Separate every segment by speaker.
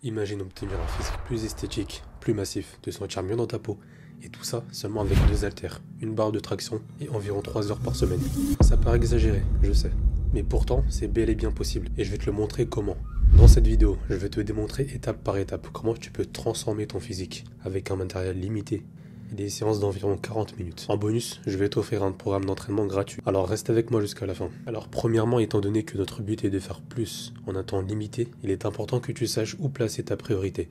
Speaker 1: Imagine obtenir un physique plus esthétique, plus massif, te sentir mieux dans ta peau. Et tout ça seulement avec 2 haltères, une barre de traction et environ 3 heures par semaine. Ça paraît exagéré, je sais. Mais pourtant, c'est bel et bien possible. Et je vais te le montrer comment. Dans cette vidéo, je vais te démontrer étape par étape comment tu peux transformer ton physique avec un matériel limité et des séances d'environ 40 minutes. En bonus, je vais t'offrir un programme d'entraînement gratuit. Alors reste avec moi jusqu'à la fin. Alors premièrement, étant donné que notre but est de faire plus en un temps limité, il est important que tu saches où placer ta priorité.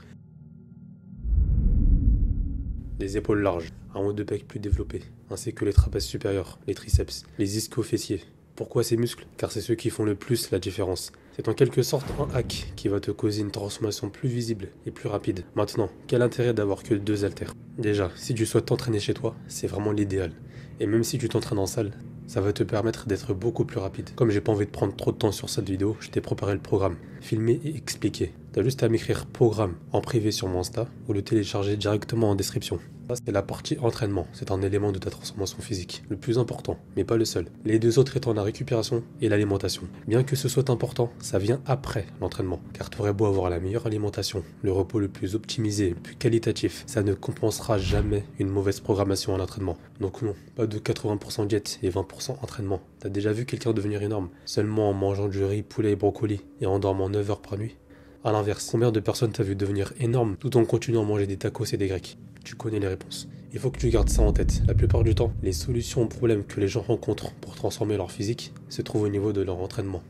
Speaker 1: Les épaules larges, un haut de pec plus développé, ainsi que les trapèzes supérieurs, les triceps, les ischio-fessiers. Pourquoi ces muscles? Car c'est ceux qui font le plus la différence. C'est en quelque sorte un hack qui va te causer une transformation plus visible et plus rapide. Maintenant, quel intérêt d'avoir que 2 haltères? Déjà, si tu souhaites t'entraîner chez toi, c'est vraiment l'idéal. Et même si tu t'entraînes en salle, ça va te permettre d'être beaucoup plus rapide. Comme j'ai pas envie de prendre trop de temps sur cette vidéo, je t'ai préparé le programme, filmé et expliqué. T'as juste à m'écrire programme en privé sur mon Insta ou le télécharger directement en description. Ça, c'est la partie entraînement, c'est un élément de ta transformation physique, le plus important, mais pas le seul. Les deux autres étant la récupération et l'alimentation. Bien que ce soit important, ça vient après l'entraînement, car tu aurais beau avoir la meilleure alimentation, le repos le plus optimisé, le plus qualitatif, ça ne compensera jamais une mauvaise programmation à l'entraînement. Donc non, pas de 80% diète et 20% entraînement. T'as déjà vu quelqu'un devenir énorme seulement en mangeant du riz, poulet et brocoli et en dormant 9 heures par nuit? A l'inverse, combien de personnes t'as vu devenir énorme tout en continuant à manger des tacos et des grecs? Tu connais les réponses. Il faut que tu gardes ça en tête. La plupart du temps, les solutions aux problèmes que les gens rencontrent pour transformer leur physique se trouvent au niveau de leur entraînement.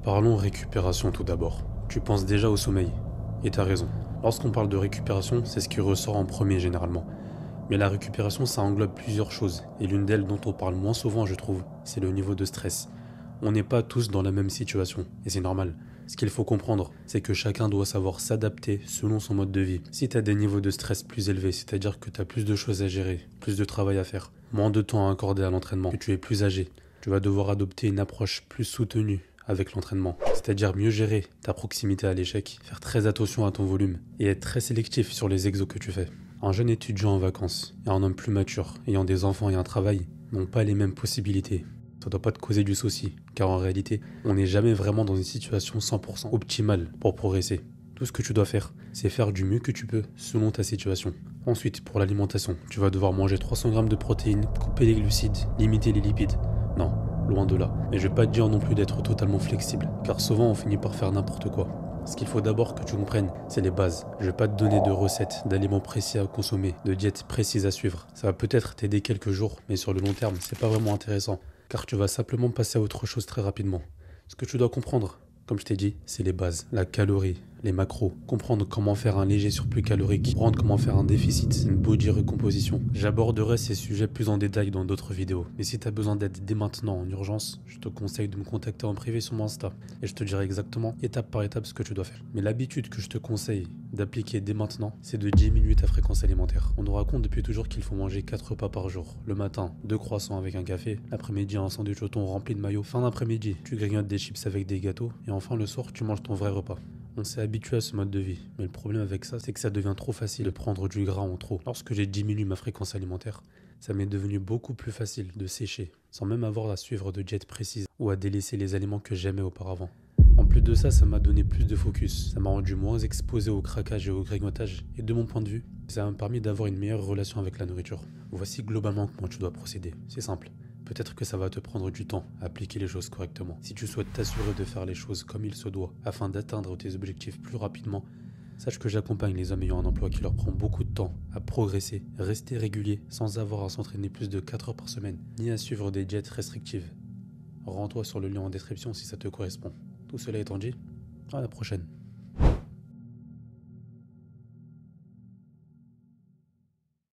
Speaker 1: Parlons récupération tout d'abord. Tu penses déjà au sommeil. Et t'as raison. Lorsqu'on parle de récupération, c'est ce qui ressort en premier généralement. Mais la récupération, ça englobe plusieurs choses. Et l'une d'elles dont on parle moins souvent, je trouve, c'est le niveau de stress. On n'est pas tous dans la même situation, et c'est normal. Ce qu'il faut comprendre, c'est que chacun doit savoir s'adapter selon son mode de vie. Si tu as des niveaux de stress plus élevés, c'est-à-dire que tu as plus de choses à gérer, plus de travail à faire, moins de temps à accorder à l'entraînement, que tu es plus âgé, tu vas devoir adopter une approche plus soutenue avec l'entraînement. C'est-à-dire mieux gérer ta proximité à l'échec, faire très attention à ton volume et être très sélectif sur les exos que tu fais. Un jeune étudiant en vacances et un homme plus mature, ayant des enfants et un travail, n'ont pas les mêmes possibilités. Ça doit pas te causer du souci, car en réalité, on n'est jamais vraiment dans une situation 100% optimale pour progresser. Tout ce que tu dois faire, c'est faire du mieux que tu peux selon ta situation. Ensuite, pour l'alimentation, tu vas devoir manger 300 grammes de protéines, couper les glucides, limiter les lipides. Non, loin de là. Mais je vais pas te dire non plus d'être totalement flexible, car souvent on finit par faire n'importe quoi. Ce qu'il faut d'abord que tu comprennes, c'est les bases. Je vais pas te donner de recettes, d'aliments précis à consommer, de diètes précises à suivre. Ça va peut-être t'aider quelques jours, mais sur le long terme, c'est pas vraiment intéressant. Car tu vas simplement passer à autre chose très rapidement. Ce que tu dois comprendre, comme je t'ai dit, c'est les bases, la calorie, les macros, comprendre comment faire un léger surplus calorique, comprendre comment faire un déficit, une body recomposition. J'aborderai ces sujets plus en détail dans d'autres vidéos. Mais si tu as besoin d'aide dès maintenant en urgence, je te conseille de me contacter en privé sur mon Insta et je te dirai exactement étape par étape ce que tu dois faire. Mais l'habitude que je te conseille d'appliquer dès maintenant, c'est de diminuer ta fréquence alimentaire. On nous raconte depuis toujours qu'il faut manger 4 repas par jour. Le matin, 2 croissants avec un café, l'après-midi un sandwich au thon rempli de mayo, fin d'après-midi, tu grignotes des chips avec des gâteaux et enfin le soir, tu manges ton vrai repas. On s'est habitué à ce mode de vie, mais le problème avec ça, c'est que ça devient trop facile de prendre du gras en trop. Lorsque j'ai diminué ma fréquence alimentaire, ça m'est devenu beaucoup plus facile de sécher, sans même avoir à suivre de diète précise ou à délaisser les aliments que j'aimais auparavant. En plus de ça, ça m'a donné plus de focus, ça m'a rendu moins exposé au craquage et au grignotage, et de mon point de vue, ça m'a permis d'avoir une meilleure relation avec la nourriture. Voici globalement comment tu dois procéder, c'est simple. Peut-être que ça va te prendre du temps à appliquer les choses correctement. Si tu souhaites t'assurer de faire les choses comme il se doit afin d'atteindre tes objectifs plus rapidement, sache que j'accompagne les hommes ayant un emploi qui leur prend beaucoup de temps à progresser, rester réguliers sans avoir à s'entraîner plus de 4 heures par semaine, ni à suivre des diètes restrictives. Rends-toi sur le lien en description si ça te correspond. Tout cela étant dit, à la prochaine.